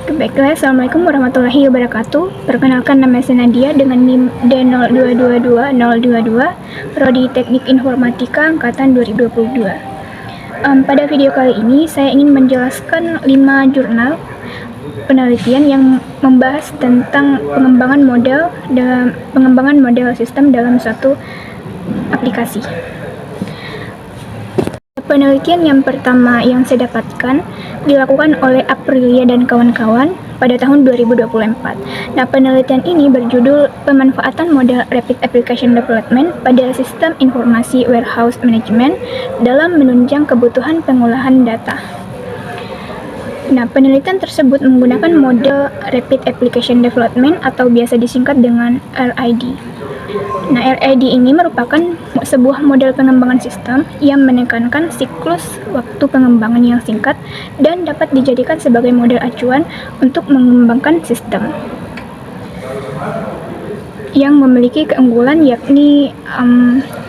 Baiklah, Assalamualaikum warahmatullahi wabarakatuh. Perkenalkan, nama saya Nadia dengan NIM D0222-022, Prodi Teknik Informatika Angkatan 2022. Pada video kali ini, saya ingin menjelaskan 5 jurnal penelitian yang membahas tentang pengembangan model sistem dalam suatu aplikasi. Penelitian yang pertama yang saya dapatkan dilakukan oleh Aprilia dan kawan-kawan pada tahun 2024. Nah, penelitian ini berjudul Pemanfaatan Model Rapid Application Development pada Sistem Informasi Warehouse Management dalam menunjang kebutuhan pengolahan data. Nah, penelitian tersebut menggunakan model Rapid Application Development atau biasa disingkat dengan RID. Nah, RID ini merupakan sebuah model pengembangan sistem yang menekankan siklus waktu pengembangan yang singkat dan dapat dijadikan sebagai model acuan untuk mengembangkan sistem yang memiliki keunggulan yakni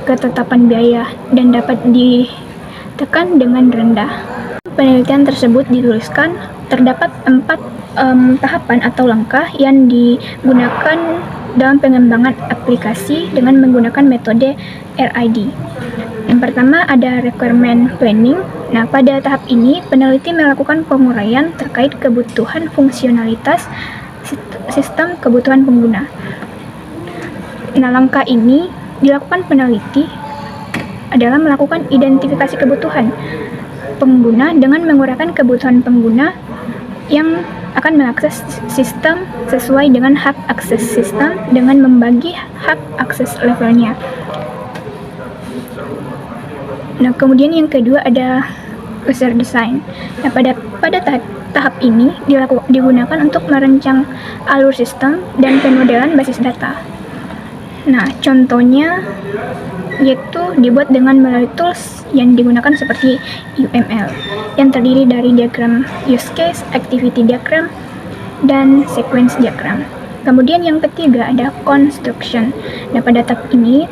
ketetapan biaya dan dapat ditekan dengan rendah. Penelitian tersebut dituliskan terdapat 4 tahapan atau langkah yang digunakan dalam pengembangan aplikasi dengan menggunakan metode RID. Yang pertama ada requirement planning. Nah, pada tahap ini peneliti melakukan penguraian terkait kebutuhan fungsionalitas sistem kebutuhan pengguna. Nah, langkah ini dilakukan peneliti adalah melakukan identifikasi kebutuhan pengguna dengan menguraikan kebutuhan pengguna yang akan mengakses sistem sesuai dengan hak akses sistem dengan membagi hak akses levelnya. Nah, kemudian yang kedua ada user design. Nah, pada tahap ini digunakan untuk merancang alur sistem dan pemodelan basis data. Nah, contohnya yaitu dibuat dengan melalui tools yang digunakan seperti UML yang terdiri dari diagram use case, activity diagram, dan sequence diagram. Kemudian yang ketiga ada construction. Nah, pada tahap ini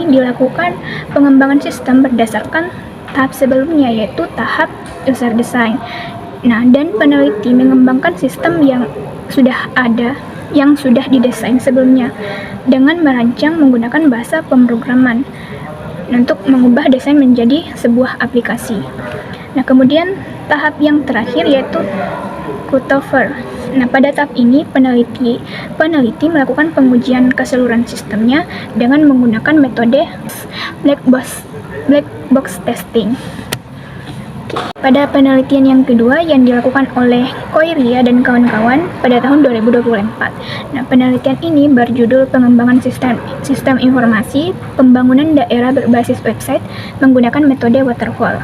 dilakukan pengembangan sistem berdasarkan tahap sebelumnya yaitu tahap user design. Nah, dan peneliti mengembangkan sistem yang sudah didesain sebelumnya dengan merancang menggunakan bahasa pemrograman untuk mengubah desain menjadi sebuah aplikasi. Nah, kemudian tahap yang terakhir yaitu cutover. Nah, pada tahap ini peneliti melakukan pengujian keseluruhan sistemnya dengan menggunakan metode black box testing. Pada penelitian yang kedua yang dilakukan oleh Koiria dan kawan-kawan pada tahun 2024. Nah, penelitian ini berjudul Pengembangan Sistem Informasi Pembangunan Daerah Berbasis Website menggunakan metode waterfall.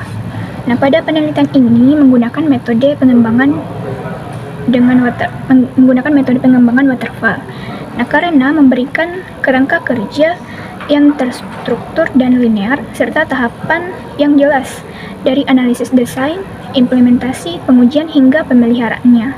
Nah, pada penelitian ini menggunakan metode pengembangan waterfall. Nah, karena memberikan kerangka kerja yang terstruktur dan linear serta tahapan yang jelas dari analisis desain, implementasi, pengujian hingga pemeliharaannya.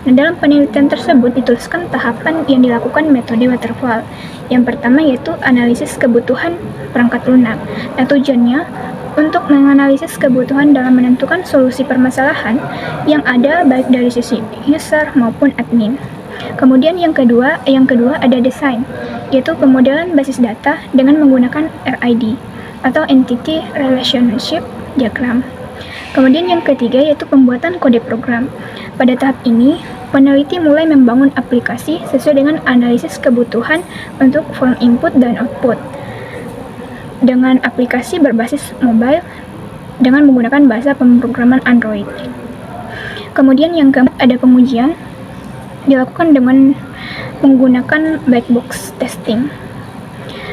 Nah, dalam penelitian tersebut dituliskan tahapan yang dilakukan metode waterfall. Yang pertama yaitu analisis kebutuhan perangkat lunak. Nah, tujuannya untuk menganalisis kebutuhan dalam menentukan solusi permasalahan yang ada baik dari sisi user maupun admin. Kemudian yang kedua ada desain, yaitu pemodelan basis data dengan menggunakan RID atau Entity Relationship Diagram. Kemudian yang ketiga yaitu pembuatan kode program. Pada tahap ini, peneliti mulai membangun aplikasi sesuai dengan analisis kebutuhan untuk form input dan output dengan aplikasi berbasis mobile dengan menggunakan bahasa pemrograman Android. Kemudian yang keempat ada pengujian dilakukan dengan menggunakan black box testing.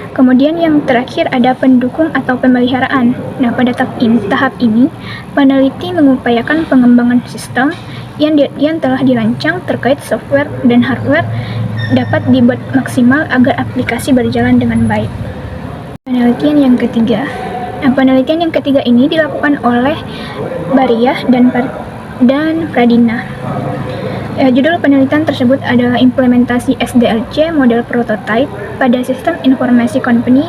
Kemudian yang terakhir ada pendukung atau pemeliharaan. Nah, pada tahap ini peneliti mengupayakan pengembangan sistem yang telah dirancang terkait software dan hardware dapat dibuat maksimal agar aplikasi berjalan dengan baik. Penelitian yang ketiga. Nah, penelitian yang ketiga ini dilakukan oleh Bariah dan Pradina. Judul penelitian tersebut adalah implementasi SDLC model prototype pada sistem informasi company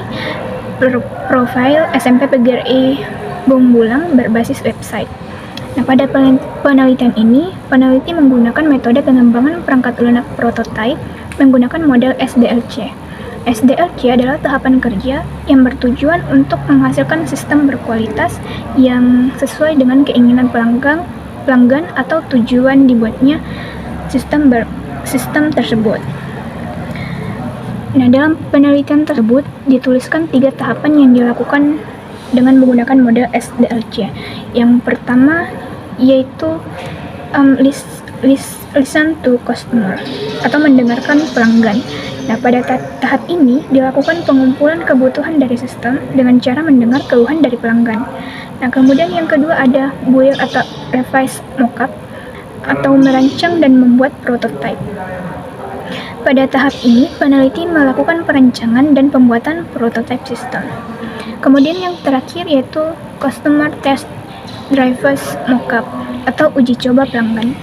profile SMP PGRI Bumbulang berbasis website. Nah, pada penelitian ini, peneliti menggunakan metode pengembangan perangkat lunak prototipe menggunakan model SDLC. SDLC adalah tahapan kerja yang bertujuan untuk menghasilkan sistem berkualitas yang sesuai dengan keinginan pelanggan atau tujuan dibuatnya sistem tersebut. Nah, dalam penelitian tersebut dituliskan 3 tahapan yang dilakukan dengan menggunakan model SDLC. Yang pertama yaitu listen to customer atau mendengarkan pelanggan. Nah, pada tahap ini dilakukan pengumpulan kebutuhan dari sistem dengan cara mendengar keluhan dari pelanggan. Nah, kemudian yang kedua ada build atau revise mockup atau merancang dan membuat prototipe. Pada tahap ini, peneliti melakukan perancangan dan pembuatan prototipe sistem. Kemudian yang terakhir yaitu customer test drivers mockup atau uji coba pelanggan.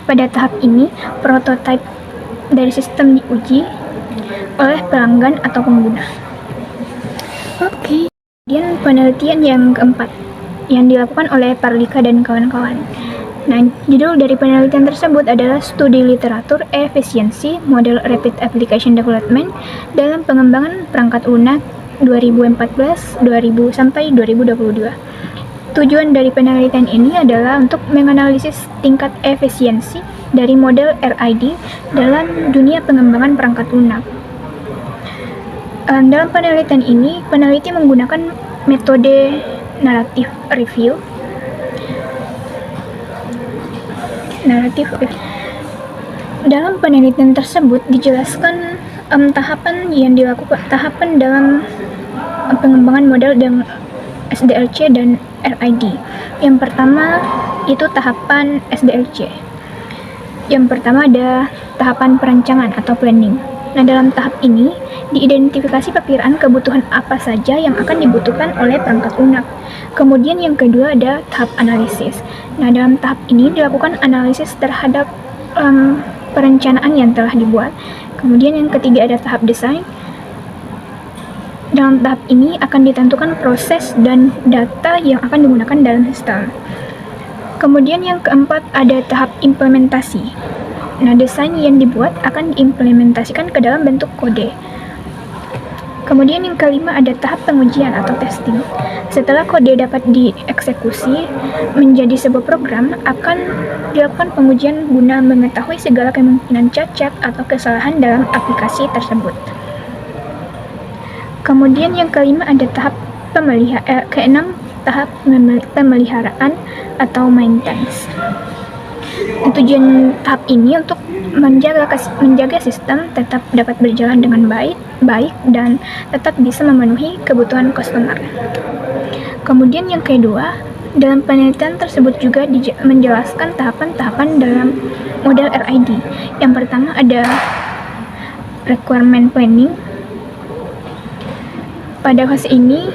Pada tahap ini, prototipe dari sistem diuji oleh pelanggan atau pengguna. Oke. Kemudian penelitian yang keempat yang dilakukan oleh Parlika dan kawan-kawan. Nah, judul dari penelitian tersebut adalah Studi Literatur Efisiensi Model Rapid Application Development dalam Pengembangan Perangkat Lunak 2014-2000 sampai 2022. Tujuan dari penelitian ini adalah untuk menganalisis tingkat efisiensi dari model RID dalam dunia pengembangan perangkat lunak. Dalam penelitian ini, peneliti menggunakan metode narrative review. Dalam penelitian tersebut dijelaskan tahapan dalam pengembangan model dengan SDLC dan RID. Yang pertama itu tahapan SDLC. Yang pertama ada tahapan perancangan atau planning. Nah, dalam tahap ini diidentifikasi perkiraan kebutuhan apa saja yang akan dibutuhkan oleh perangkat lunak. Kemudian yang kedua ada tahap analisis. Nah, dalam tahap ini dilakukan analisis terhadap perencanaan yang telah dibuat. Kemudian yang ketiga ada tahap desain. Dalam tahap ini akan ditentukan proses dan data yang akan digunakan dalam sistem. Kemudian yang keempat ada tahap implementasi. Nah, desain yang dibuat akan diimplementasikan ke dalam bentuk kode. Kemudian yang kelima ada tahap pengujian atau testing. Setelah kode dapat dieksekusi menjadi sebuah program, akan dilakukan pengujian guna mengetahui segala kemungkinan cacat atau kesalahan dalam aplikasi tersebut. Kemudian yang kelima ada tahap keenam tahap pemeliharaan atau maintenance. Tujuan tahap ini untuk menjaga sistem tetap dapat berjalan dengan baik dan tetap bisa memenuhi kebutuhan customer. Kemudian yang kedua, dalam penelitian tersebut juga menjelaskan tahapan-tahapan dalam model RID. Yang pertama ada requirement planning. Pada fase ini,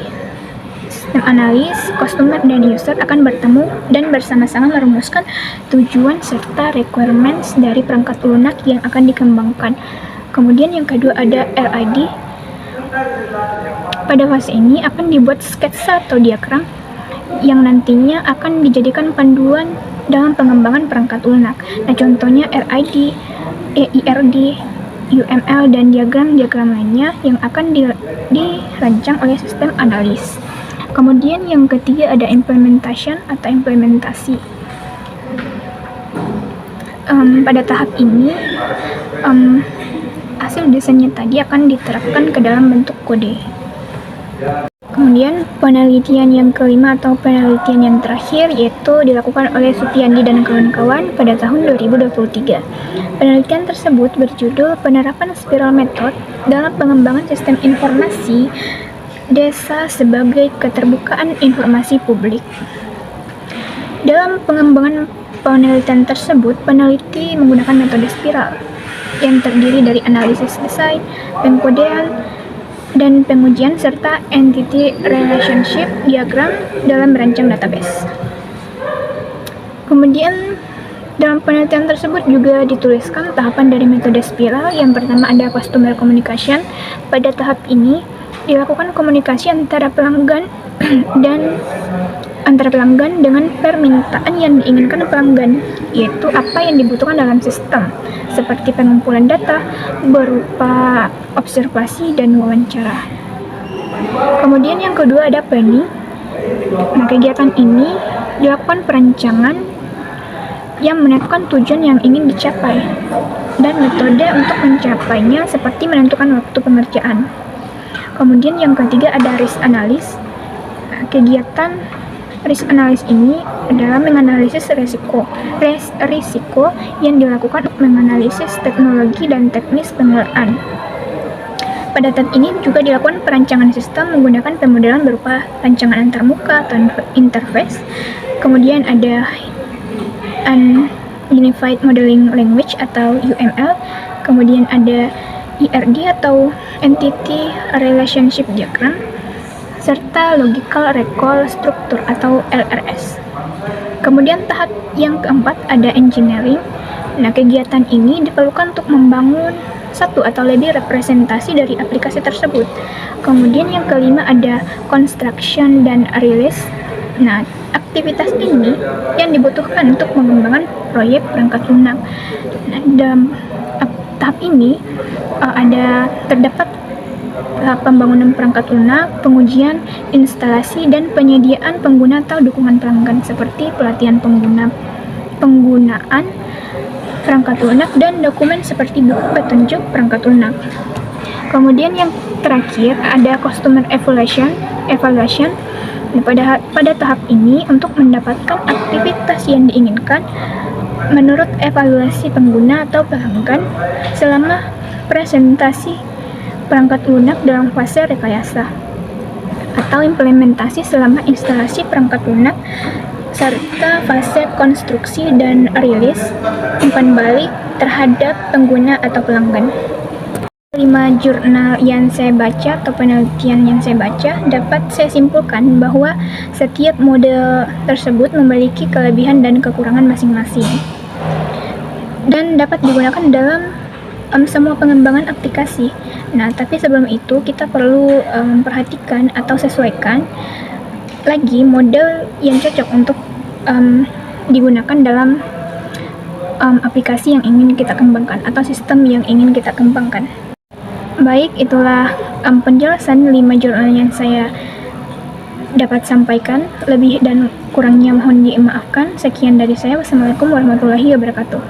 sistem analis, customer, dan user akan bertemu dan bersama-sama merumuskan tujuan serta requirements dari perangkat lunak yang akan dikembangkan. Kemudian yang kedua ada RID. Pada fase ini akan dibuat sketsa atau diagram yang nantinya akan dijadikan panduan dalam pengembangan perangkat lunak. Nah, contohnya RID, EIRD, UML, dan diagram-diagram lainnya yang akan dirancang oleh sistem analis. Kemudian yang ketiga ada implementation atau implementasi. Pada tahap ini hasil desainnya tadi akan diterapkan ke dalam bentuk kode. Kemudian penelitian yang kelima atau penelitian yang terakhir yaitu dilakukan oleh Supiandi dan kawan-kawan pada tahun 2023. Penelitian tersebut berjudul Penerapan Spiral Method dalam Pengembangan Sistem Informasi Desa sebagai Keterbukaan Informasi Publik. Dalam pengembangan penelitian tersebut, peneliti menggunakan metode spiral yang terdiri dari analisis desain, pengkodean, dan pengujian serta entity relationship diagram dalam merancang database. Kemudian dalam penelitian tersebut juga dituliskan tahapan dari metode spiral. Yang pertama ada customer communication. Pada tahap ini dilakukan komunikasi antara pelanggan dan antara pelanggan dengan permintaan yang diinginkan pelanggan, yaitu apa yang dibutuhkan dalam sistem, seperti pengumpulan data berupa observasi dan wawancara. Kemudian yang kedua ada planning. Nah, kegiatan ini dilakukan perencanaan yang menentukan tujuan yang ingin dicapai dan metode untuk mencapainya seperti menentukan waktu pengerjaan. Kemudian yang ketiga ada risk analysis. Nah, kegiatan risk analysis ini adalah menganalisis risiko yang dilakukan untuk menganalisis teknologi dan teknis pengelolaan. Pada tahap ini juga dilakukan perancangan sistem menggunakan pemodelan berupa rancangan antarmuka atau interface. Kemudian ada Unified Modeling Language atau UML. Kemudian ada ERD atau Entity Relationship Diagram, serta Logical Recall Structure atau LRS. Kemudian tahap yang keempat ada engineering. Nah, kegiatan ini diperlukan untuk membangun satu atau lebih representasi dari aplikasi tersebut. Kemudian yang kelima ada construction dan release. Nah, aktivitas ini yang dibutuhkan untuk mengembangkan proyek perangkat lunak. Nah, dalam tahap ini terdapat pembangunan perangkat lunak, pengujian, instalasi, dan penyediaan pengguna atau dukungan pelanggan seperti pelatihan penggunaan perangkat lunak dan dokumen seperti buku petunjuk perangkat lunak. Kemudian yang terakhir ada customer evaluation. Nah, pada tahap ini untuk mendapatkan aktivitas yang diinginkan menurut evaluasi pengguna atau pelanggan selama presentasi perangkat lunak dalam fase rekayasa atau implementasi selama instalasi perangkat lunak serta fase konstruksi dan rilis umpan balik terhadap pengguna atau pelanggan. 5 jurnal yang saya baca atau penelitian yang saya baca dapat saya simpulkan bahwa setiap model tersebut memiliki kelebihan dan kekurangan masing-masing dan dapat digunakan dalam semua pengembangan aplikasi. Nah, tapi sebelum itu kita perlu memperhatikan atau sesuaikan lagi model yang cocok untuk digunakan dalam aplikasi yang ingin kita kembangkan atau sistem yang ingin kita kembangkan. Baik, itulah penjelasan 5 jurnal yang saya dapat sampaikan. Lebih dan kurangnya mohon dimaafkan. Sekian dari saya. Wassalamualaikum warahmatullahi wabarakatuh.